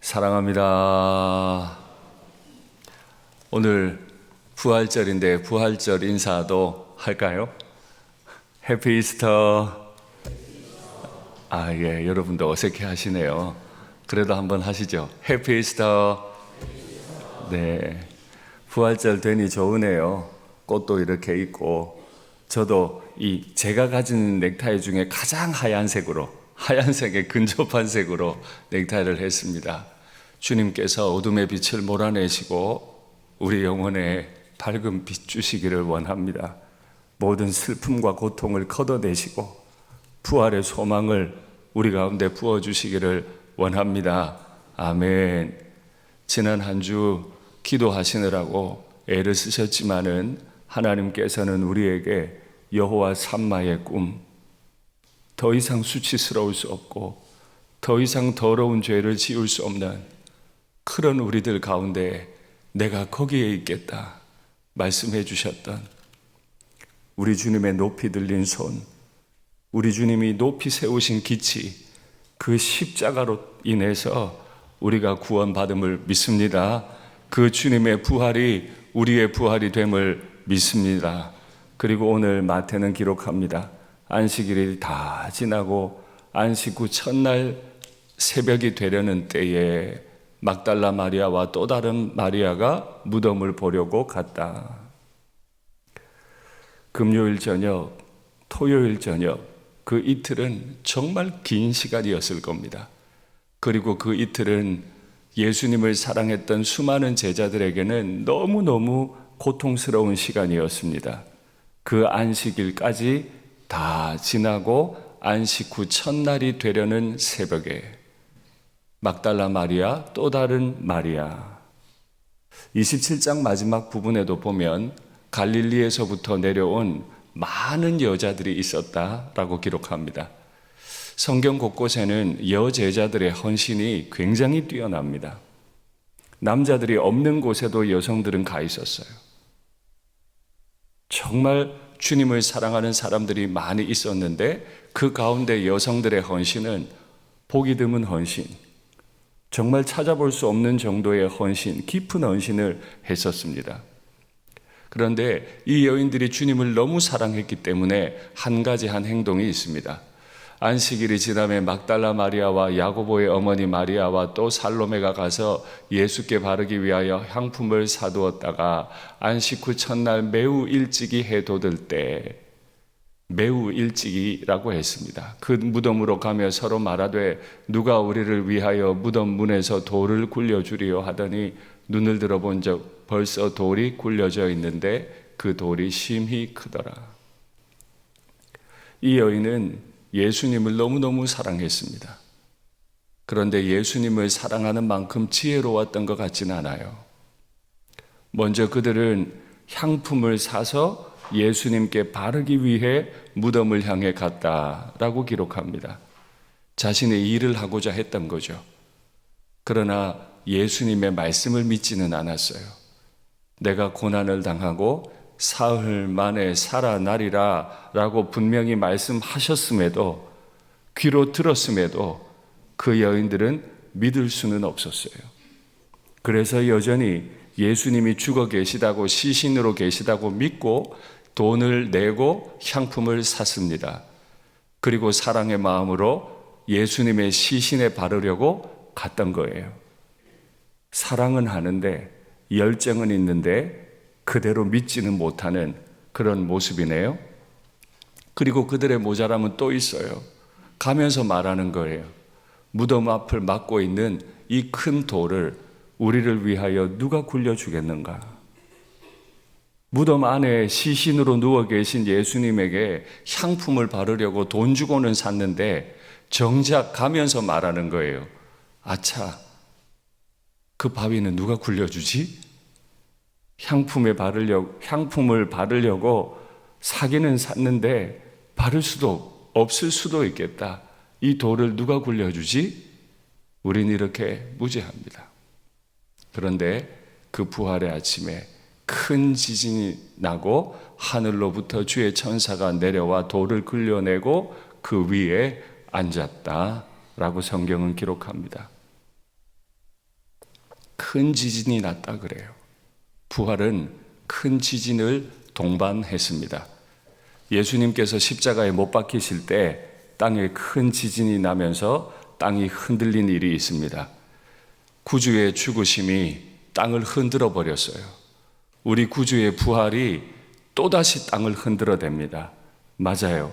사랑합니다. 오늘 부활절인데 부활절 인사도 할까요? 해피 이스터. 예, 여러분도 어색해 하시네요. 그래도 한번 하시죠. 해피 이스터. 네, 부활절 되니 좋으네요. 꽃도 이렇게 있고, 저도 제가 가진 넥타이 중에 가장 하얀색에 근접한 색으로 넥타이를 했습니다. 주님께서 어둠의 빛을 몰아내시고 우리 영혼에 밝은 빛 주시기를 원합니다. 모든 슬픔과 고통을 걷어내시고 부활의 소망을 우리 가운데 부어주시기를 원합니다. 아멘. 지난 한 주 기도하시느라고 애를 쓰셨지만은 하나님께서는 우리에게 여호와 삼마의 꿈, 더 이상 수치스러울 수 없고 더 이상 더러운 죄를 지을 수 없는 그런 우리들 가운데 내가 거기에 있겠다 말씀해 주셨던 우리 주님의 높이 들린 손, 우리 주님이 높이 세우신 기치, 그 십자가로 인해서 우리가 구원받음을 믿습니다. 그 주님의 부활이 우리의 부활이 됨을 믿습니다. 그리고 오늘 마태는 기록합니다. 안식일이 다 지나고 안식 후 첫날 새벽이 되려는 때에 막달라 마리아와 또 다른 마리아가 무덤을 보려고 갔다. 금요일 저녁, 토요일 저녁, 그 이틀은 정말 긴 시간이었을 겁니다. 그리고 그 이틀은 예수님을 사랑했던 수많은 제자들에게는 너무너무 고통스러운 시간이었습니다. 그 안식일까지 다 지나고 안식 후 첫날이 되려는 새벽에 막달라 마리아, 또 다른 마리아. 27장 마지막 부분에도 보면 갈릴리에서부터 내려온 많은 여자들이 있었다라고 기록합니다. 성경 곳곳에는 여제자들의 헌신이 굉장히 뛰어납니다. 남자들이 없는 곳에도 여성들은 가 있었어요. 정말 주님을 사랑하는 사람들이 많이 있었는데 그 가운데 여성들의 헌신은 보기 드문 헌신, 정말 찾아볼 수 없는 정도의 헌신, 깊은 헌신을 했었습니다. 그런데 이 여인들이 주님을 너무 사랑했기 때문에 한 가지 한 행동이 있습니다. 안식일이 지나면 막달라 마리아와 야고보의 어머니 마리아와 또 살로메가 가서 예수께 바르기 위하여 향품을 사두었다가 안식 후 첫날 매우 일찍이 해 돋을 때, 매우 일찍이라고 했습니다. 그 무덤으로 가며 서로 말하되 누가 우리를 위하여 무덤 문에서 돌을 굴려주리요 하더니 눈을 들어본 적 벌써 돌이 굴려져 있는데 그 돌이 심히 크더라. 이 여인은 예수님을 너무너무 사랑했습니다. 그런데 예수님을 사랑하는 만큼 지혜로웠던 것 같지는 않아요. 먼저 그들은 향품을 사서 예수님께 바르기 위해 무덤을 향해 갔다라고 기록합니다. 자신의 일을 하고자 했던 거죠. 그러나 예수님의 말씀을 믿지는 않았어요. 내가 고난을 당하고 사흘 만에 살아나리라 라고 분명히 말씀하셨음에도, 귀로 들었음에도 그 여인들은 믿을 수는 없었어요. 그래서 여전히 예수님이 죽어 계시다고, 시신으로 계시다고 믿고 돈을 내고 향품을 샀습니다. 그리고 사랑의 마음으로 예수님의 시신에 바르려고 갔던 거예요. 사랑은 하는데, 열정은 있는데 그대로 믿지는 못하는 그런 모습이네요. 그리고 그들의 모자람은 또 있어요. 가면서 말하는 거예요. 무덤 앞을 막고 있는 이 큰 돌을 우리를 위하여 누가 굴려주겠는가? 무덤 안에 시신으로 누워 계신 예수님에게 향품을 바르려고 돈 주고는 샀는데 정작 가면서 말하는 거예요. 아차, 그 바위는 누가 굴려주지? 향품을 바르려고 사기는 샀는데 바를 수도 없을 수도 있겠다. 이 돌을 누가 굴려주지? 우린 이렇게 무죄합니다. 그런데 그 부활의 아침에 큰 지진이 나고 하늘로부터 주의 천사가 내려와 돌을 굴려내고 그 위에 앉았다라고 성경은 기록합니다. 큰 지진이 났다 그래요. 부활은 큰 지진을 동반했습니다. 예수님께서 십자가에 못 박히실 때 땅에 큰 지진이 나면서 땅이 흔들린 일이 있습니다. 구주의 죽으심이 땅을 흔들어 버렸어요. 우리 구주의 부활이 또다시 땅을 흔들어 댑니다. 맞아요.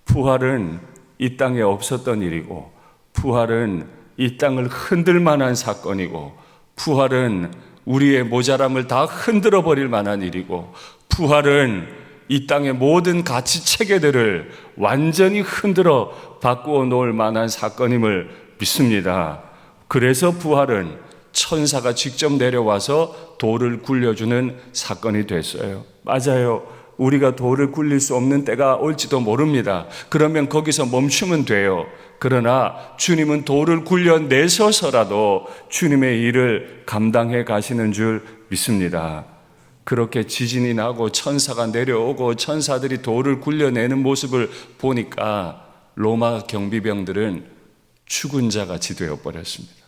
부활은 이 땅에 없었던 일이고, 부활은 이 땅을 흔들 만한 사건이고, 부활은 우리의 모자람을 다 흔들어 버릴 만한 일이고, 부활은 이 땅의 모든 가치 체계들을 완전히 흔들어 바꾸어 놓을 만한 사건임을 믿습니다. 그래서 부활은 천사가 직접 내려와서 돌을 굴려주는 사건이 됐어요. 맞아요. 우리가 돌을 굴릴 수 없는 때가 올지도 모릅니다. 그러면 거기서 멈추면 돼요. 그러나 주님은 돌을 굴려내셔서라도 주님의 일을 감당해 가시는 줄 믿습니다. 그렇게 지진이 나고 천사가 내려오고 천사들이 돌을 굴려내는 모습을 보니까 로마 경비병들은 죽은 자같이 되어버렸습니다.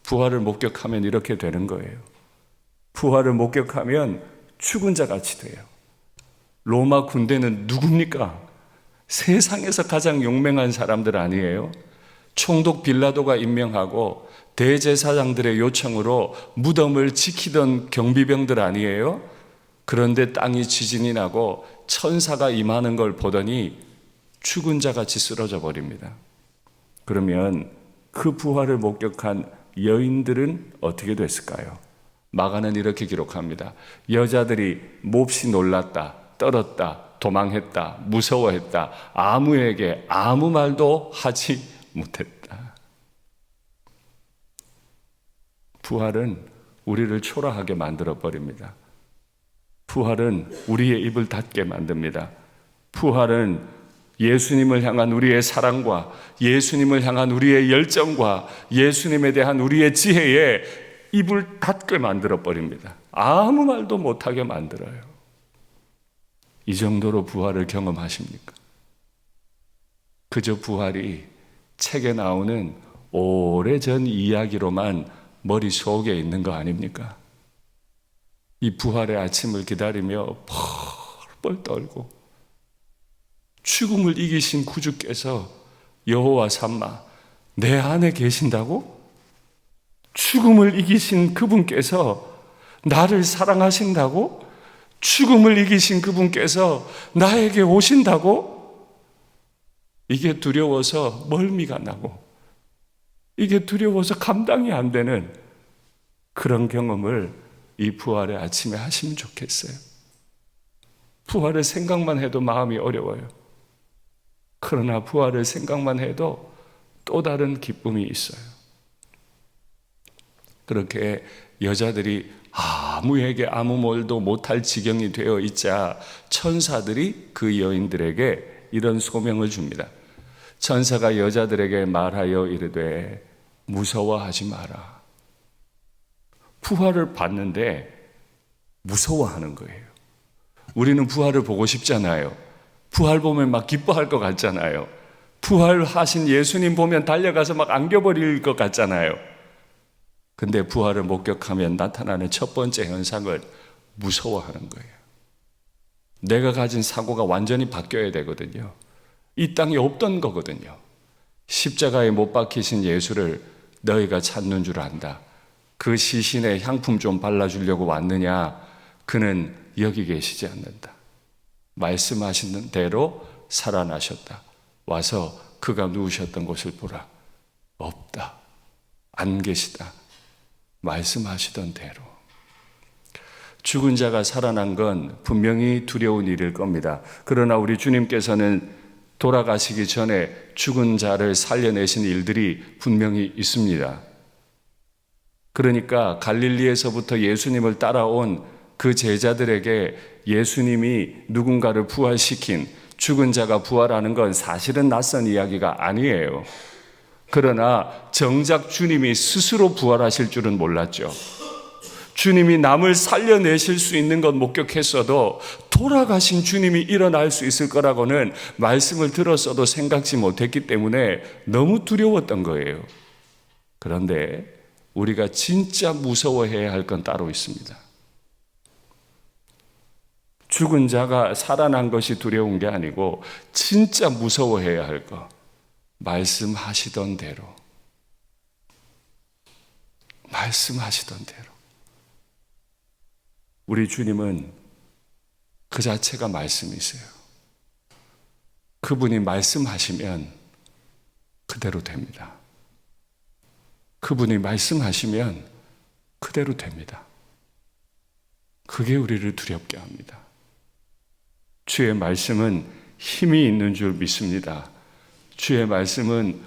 부활을 목격하면 이렇게 되는 거예요. 부활을 목격하면 죽은 자같이 돼요. 로마 군대는 누굽니까? 세상에서 가장 용맹한 사람들 아니에요? 총독 빌라도가 임명하고 대제사장들의 요청으로 무덤을 지키던 경비병들 아니에요? 그런데 땅이 지진이 나고 천사가 임하는 걸 보더니 죽은 자같이 쓰러져 버립니다. 그러면 그 부활을 목격한 여인들은 어떻게 됐을까요? 마가는 이렇게 기록합니다. 여자들이 몹시 놀랐다, 떨었다, 도망했다, 무서워했다, 아무에게 아무 말도 하지 못했다. 부활은 우리를 초라하게 만들어 버립니다. 부활은 우리의 입을 닫게 만듭니다. 부활은 예수님을 향한 우리의 사랑과 예수님을 향한 우리의 열정과 예수님에 대한 우리의 지혜에 입을 닫게 만들어 버립니다. 아무 말도 못하게 만들어요. 이 정도로 부활을 경험하십니까? 그저 부활이 책에 나오는 오래전 이야기로만 머릿속에 있는 거 아닙니까? 이 부활의 아침을 기다리며 펄펄 떨고 죽음을 이기신 구주께서 여호와 삼마 내 안에 계신다고? 죽음을 이기신 그분께서 나를 사랑하신다고? 죽음을 이기신 그분께서 나에게 오신다고? 이게 두려워서 멀미가 나고 이게 두려워서 감당이 안 되는 그런 경험을 이 부활의 아침에 하시면 좋겠어요. 부활을 생각만 해도 마음이 어려워요. 그러나 부활을 생각만 해도 또 다른 기쁨이 있어요. 그렇게 여자들이 아무에게 아무 말도 못할 지경이 되어 있자 천사들이 그 여인들에게 이런 소명을 줍니다. 천사가 여자들에게 말하여 이르되 무서워하지 마라. 부활을 봤는데 무서워하는 거예요. 우리는 부활을 보고 싶잖아요. 부활 보면 막 기뻐할 것 같잖아요. 부활하신 예수님 보면 달려가서 막 안겨버릴 것 같잖아요. 근데 부활을 목격하면 나타나는 첫 번째 현상은 무서워하는 거예요. 내가 가진 사고가 완전히 바뀌어야 되거든요. 이 땅에 없던 거거든요. 십자가에 못 박히신 예수를 너희가 찾는 줄 안다. 그 시신에 향품 좀 발라주려고 왔느냐? 그는 여기 계시지 않는다. 말씀하시는 대로 살아나셨다. 와서 그가 누우셨던 곳을 보라. 없다. 안 계시다. 말씀하시던 대로. 죽은 자가 살아난 건 분명히 두려운 일일 겁니다. 그러나 우리 주님께서는 돌아가시기 전에 죽은 자를 살려내신 일들이 분명히 있습니다. 그러니까 갈릴리에서부터 예수님을 따라온 그 제자들에게 예수님이 누군가를 부활시킨 죽은 자가 부활하는 건 사실은 낯선 이야기가 아니에요. 그러나 정작 주님이 스스로 부활하실 줄은 몰랐죠. 주님이 남을 살려내실 수 있는 건 목격했어도 돌아가신 주님이 일어날 수 있을 거라고는 말씀을 들었어도 생각지 못했기 때문에 너무 두려웠던 거예요. 그런데 우리가 진짜 무서워해야 할 건 따로 있습니다. 죽은 자가 살아난 것이 두려운 게 아니고 진짜 무서워해야 할 것, 말씀하시던 대로, 말씀하시던 대로. 우리 주님은 그 자체가 말씀이세요. 그분이 말씀하시면 그대로 됩니다. 그분이 말씀하시면 그대로 됩니다. 그게 우리를 두렵게 합니다. 주의 말씀은 힘이 있는 줄 믿습니다. 주의 말씀은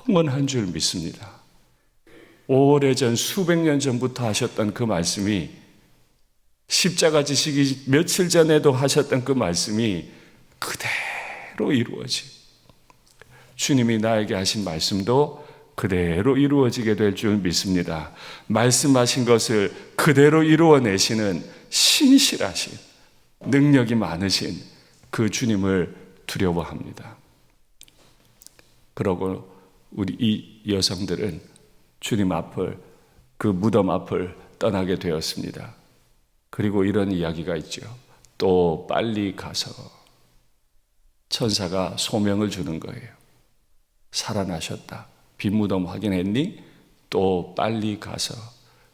영원한 줄 믿습니다. 오래전 수백 년 전부터 하셨던 그 말씀이, 십자가 지시기 며칠 전에도 하셨던 그 말씀이 그대로 이루어지, 주님이 나에게 하신 말씀도 그대로 이루어지게 될 줄 믿습니다. 말씀하신 것을 그대로 이루어내시는 신실하신, 능력이 많으신 그 주님을 두려워합니다. 그러고 우리 이 여성들은 주님 앞을, 그 무덤 앞을 떠나게 되었습니다. 그리고 이런 이야기가 있죠. 또 빨리 가서, 천사가 소명을 주는 거예요. 살아나셨다. 빈 무덤 확인했니? 또 빨리 가서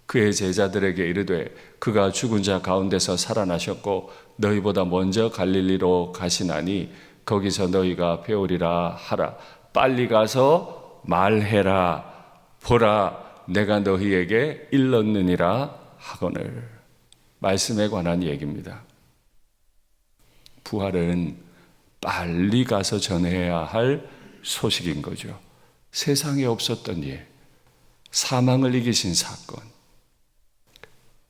그의 제자들에게 이르되 그가 죽은 자 가운데서 살아나셨고 너희보다 먼저 갈릴리로 가시나니 거기서 너희가 배우리라 하라. 빨리 가서 말해라. 보라, 내가 너희에게 일렀느니라 하거늘. 말씀에 관한 얘기입니다. 부활은 빨리 가서 전해야 할 소식인 거죠. 세상에 없었던 일, 사망을 이기신 사건.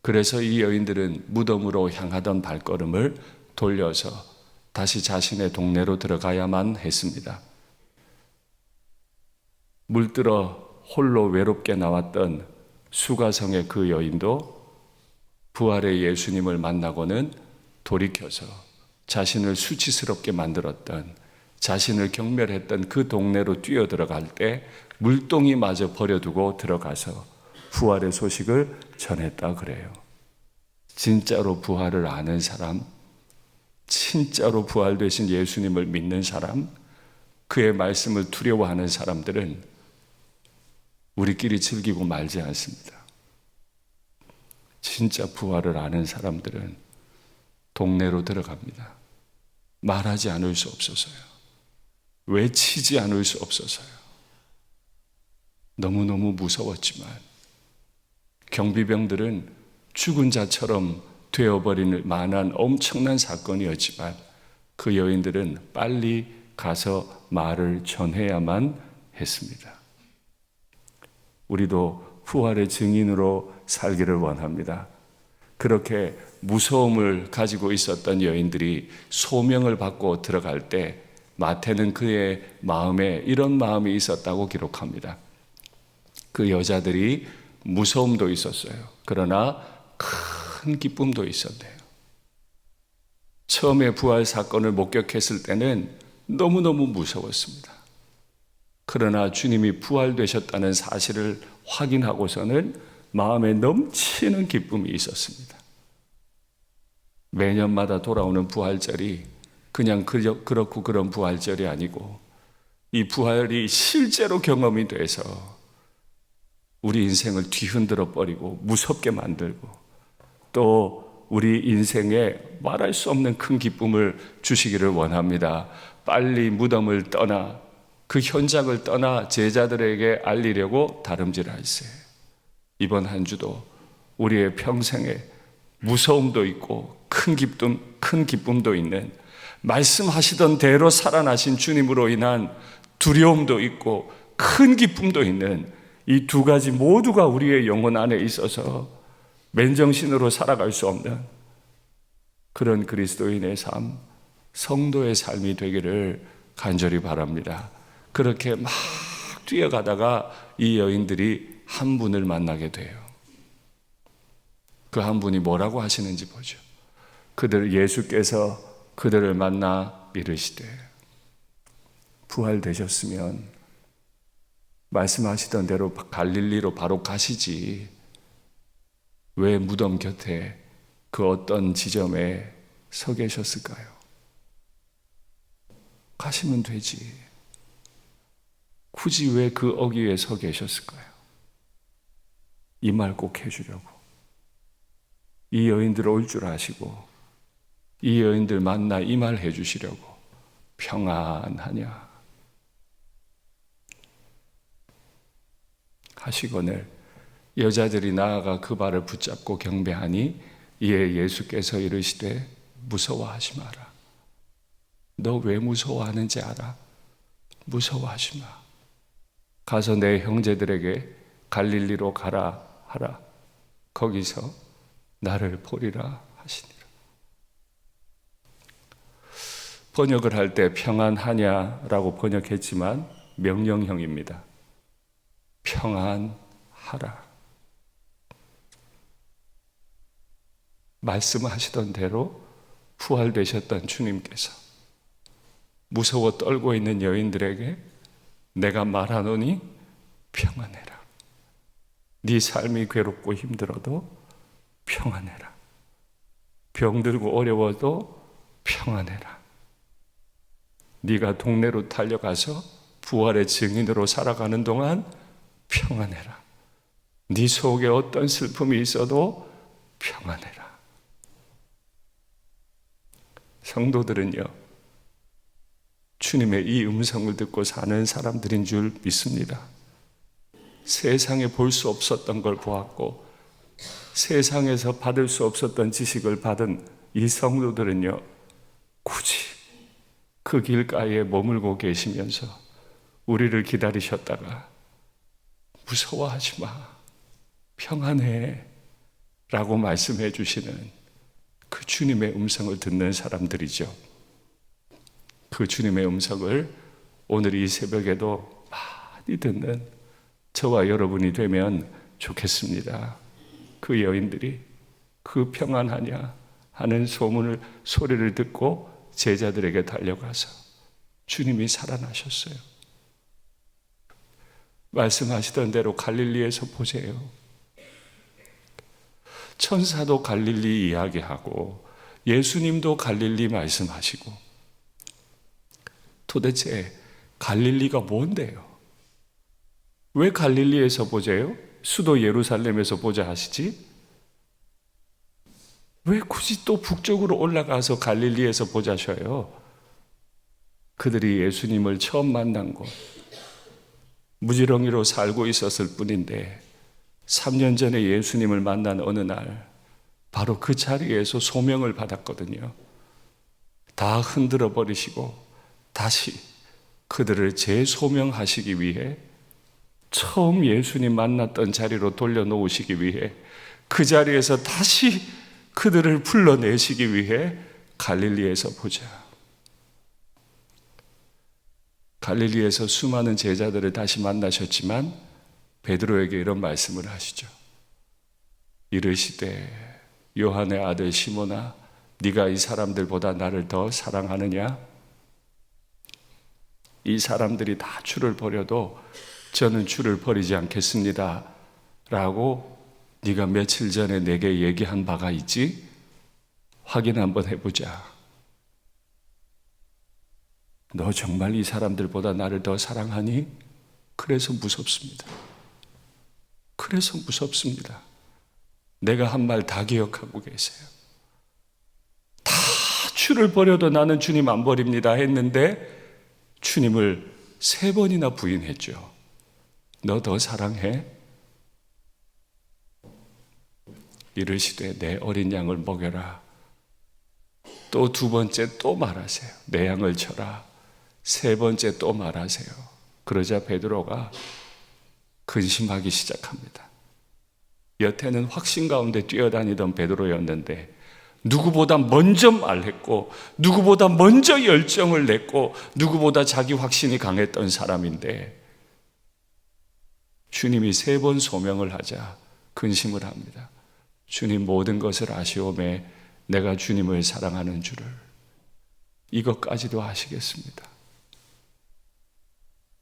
그래서 이 여인들은 무덤으로 향하던 발걸음을 돌려서 다시 자신의 동네로 들어가야만 했습니다. 물들어 홀로 외롭게 나왔던 수가성의 그 여인도 부활의 예수님을 만나고는 돌이켜서 자신을 수치스럽게 만들었던, 자신을 경멸했던 그 동네로 뛰어들어갈 때 물동이마저 버려두고 들어가서 부활의 소식을 전했다 그래요. 진짜로 부활을 아는 사람, 진짜로 부활되신 예수님을 믿는 사람, 그의 말씀을 두려워하는 사람들은 우리끼리 즐기고 말지 않습니다. 진짜 부활을 아는 사람들은 동네로 들어갑니다. 말하지 않을 수 없어서요. 외치지 않을 수 없어서요. 너무너무 무서웠지만 경비병들은 죽은 자처럼 되어버릴 만한 엄청난 사건이었지만 그 여인들은 빨리 가서 말을 전해야만 했습니다. 우리도 부활의 증인으로 살기를 원합니다. 그렇게 무서움을 가지고 있었던 여인들이 소명을 받고 들어갈 때 마태는 그의 마음에 이런 마음이 있었다고 기록합니다. 그 여자들이 무서움도 있었어요. 그러나 큰 기쁨도 있었대요. 처음에 부활 사건을 목격했을 때는 너무너무 무서웠습니다. 그러나 주님이 부활되셨다는 사실을 확인하고서는 마음에 넘치는 기쁨이 있었습니다. 매년마다 돌아오는 부활절이 그냥 그렇고 그런 부활절이 아니고 이 부활이 실제로 경험이 돼서 우리 인생을 뒤흔들어 버리고 무섭게 만들고 또 우리 인생에 말할 수 없는 큰 기쁨을 주시기를 원합니다. 빨리 무덤을 떠나 그 현장을 떠나 제자들에게 알리려고 다름질할세. 이번 한 주도 우리의 평생에 무서움도 있고 큰 기쁨도 있는, 말씀하시던 대로 살아나신 주님으로 인한 두려움도 있고 큰 기쁨도 있는 이 두 가지 모두가 우리의 영혼 안에 있어서 맨정신으로 살아갈 수 없는 그런 그리스도인의 삶, 성도의 삶이 되기를 간절히 바랍니다. 그렇게 막 뛰어가다가 이 여인들이 한 분을 만나게 돼요. 그 한 분이 뭐라고 하시는지 보죠. 예수께서 그들을 만나 이르시되 부활되셨으면 말씀하시던 대로 갈릴리로 바로 가시지. 왜 무덤 곁에 그 어떤 지점에 서 계셨을까요? 가시면 되지. 굳이 왜 그 어귀에 서 계셨을까요? 이 말 꼭 해주려고. 이 여인들 올 줄 아시고 이 여인들 만나 이 말 해주시려고. 평안하냐 하시거늘 여자들이 나아가 그 발을 붙잡고 경배하니 이에 예수께서 이르시되 무서워하지 마라. 너 왜 무서워하는지 알아? 무서워하지 마. 가서 내 형제들에게 갈릴리로 가라 하라. 거기서 나를 보리라 하시니라. 번역을 할 때 평안하냐라고 번역했지만 명령형입니다. 평안하라. 말씀하시던 대로 부활되셨던 주님께서 무서워 떨고 있는 여인들에게 내가 말하노니 평안해라. 네 삶이 괴롭고 힘들어도 평안해라. 병들고 어려워도 평안해라. 네가 동네로 달려가서 부활의 증인으로 살아가는 동안 평안해라. 네 속에 어떤 슬픔이 있어도 평안해라. 성도들은요, 주님의 이 음성을 듣고 사는 사람들인 줄 믿습니다. 세상에 볼 수 없었던 걸 보았고 세상에서 받을 수 없었던 지식을 받은 이 성도들은요, 굳이 그 길가에 머물고 계시면서 우리를 기다리셨다가 무서워하지 마, 평안해 라고 말씀해 주시는 그 주님의 음성을 듣는 사람들이죠. 그 주님의 음성을 오늘 이 새벽에도 많이 듣는 저와 여러분이 되면 좋겠습니다. 그 여인들이 그 평안하냐 하는 소리를 듣고 제자들에게 달려가서 주님이 살아나셨어요. 말씀하시던 대로 갈릴리에서 보세요. 천사도 갈릴리 이야기하고 예수님도 갈릴리 말씀하시고 도대체 갈릴리가 뭔데요? 왜 갈릴리에서 보재요? 수도 예루살렘에서 보자 하시지? 왜 굳이 또 북쪽으로 올라가서 갈릴리에서 보자셔요? 그들이 예수님을 처음 만난 곳, 무지렁이로 살고 있었을 뿐인데 3년 전에 예수님을 만난 어느 날 바로 그 자리에서 소명을 받았거든요. 다 흔들어 버리시고 다시 그들을 재소명하시기 위해 처음 예수님 만났던 자리로 돌려놓으시기 위해 그 자리에서 다시 그들을 불러내시기 위해 갈릴리에서 보자. 갈릴리에서 수많은 제자들을 다시 만나셨지만 베드로에게 이런 말씀을 하시죠. 이르시되 요한의 아들 시몬아, 네가 이 사람들보다 나를 더 사랑하느냐? 이 사람들이 다 주를 버려도 저는 주를 버리지 않겠습니다 라고 네가 며칠 전에 내게 얘기한 바가 있지? 확인 한번 해보자. 너 정말 이 사람들보다 나를 더 사랑하니? 그래서 무섭습니다. 그래서 무섭습니다. 내가 한 말 다 기억하고 계세요. 다 주를 버려도 나는 주님 안 버립니다 했는데 주님을 3번이나 부인했죠. 너 더 사랑해? 이르시되 내 어린 양을 먹여라. 또 2번째 또 말하세요. 내 양을 쳐라. 3번째 또 말하세요. 그러자 베드로가 근심하기 시작합니다. 여태는 확신 가운데 뛰어다니던 베드로였는데 누구보다 먼저 말했고 누구보다 먼저 열정을 냈고 누구보다 자기 확신이 강했던 사람인데 주님이 3번 소명을 하자 근심을 합니다. 주님 모든 것을 아시오매 내가 주님을 사랑하는 줄을 이것까지도 아시겠습니다.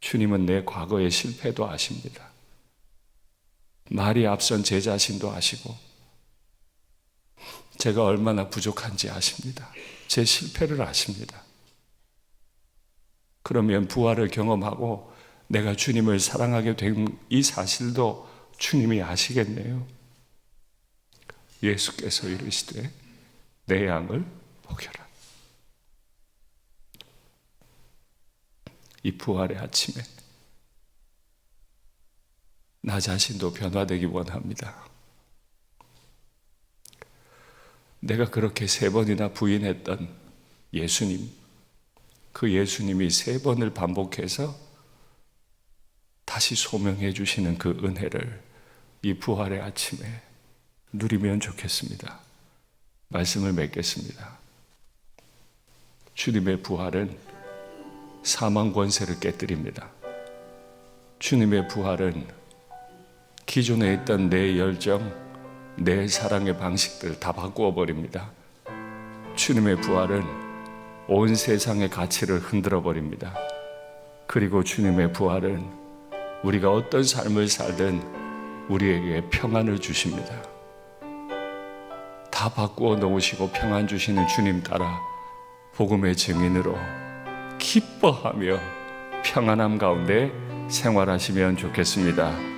주님은 내 과거의 실패도 아십니다. 말이 앞선 제 자신도 아시고 제가 얼마나 부족한지 아십니다. 제 실패를 아십니다. 그러면 부활을 경험하고 내가 주님을 사랑하게 된 이 사실도 주님이 아시겠네요. 예수께서 이르시되 내 양을 먹여라. 이 부활의 아침에 나 자신도 변화되기 원합니다. 내가 그렇게 3번이나 부인했던 예수님, 그 예수님이 3번을 반복해서 다시 소명해 주시는 그 은혜를 이 부활의 아침에 누리면 좋겠습니다. 말씀을 맺겠습니다. 주님의 부활은 사망 권세를 깨뜨립니다. 주님의 부활은 기존에 있던 내 열정, 내 사랑의 방식들 다 바꾸어 버립니다. 주님의 부활은 온 세상의 가치를 흔들어 버립니다. 그리고 주님의 부활은 우리가 어떤 삶을 살든 우리에게 평안을 주십니다. 다 바꾸어 놓으시고 평안 주시는 주님 따라 복음의 증인으로 기뻐하며 평안함 가운데 생활하시면 좋겠습니다.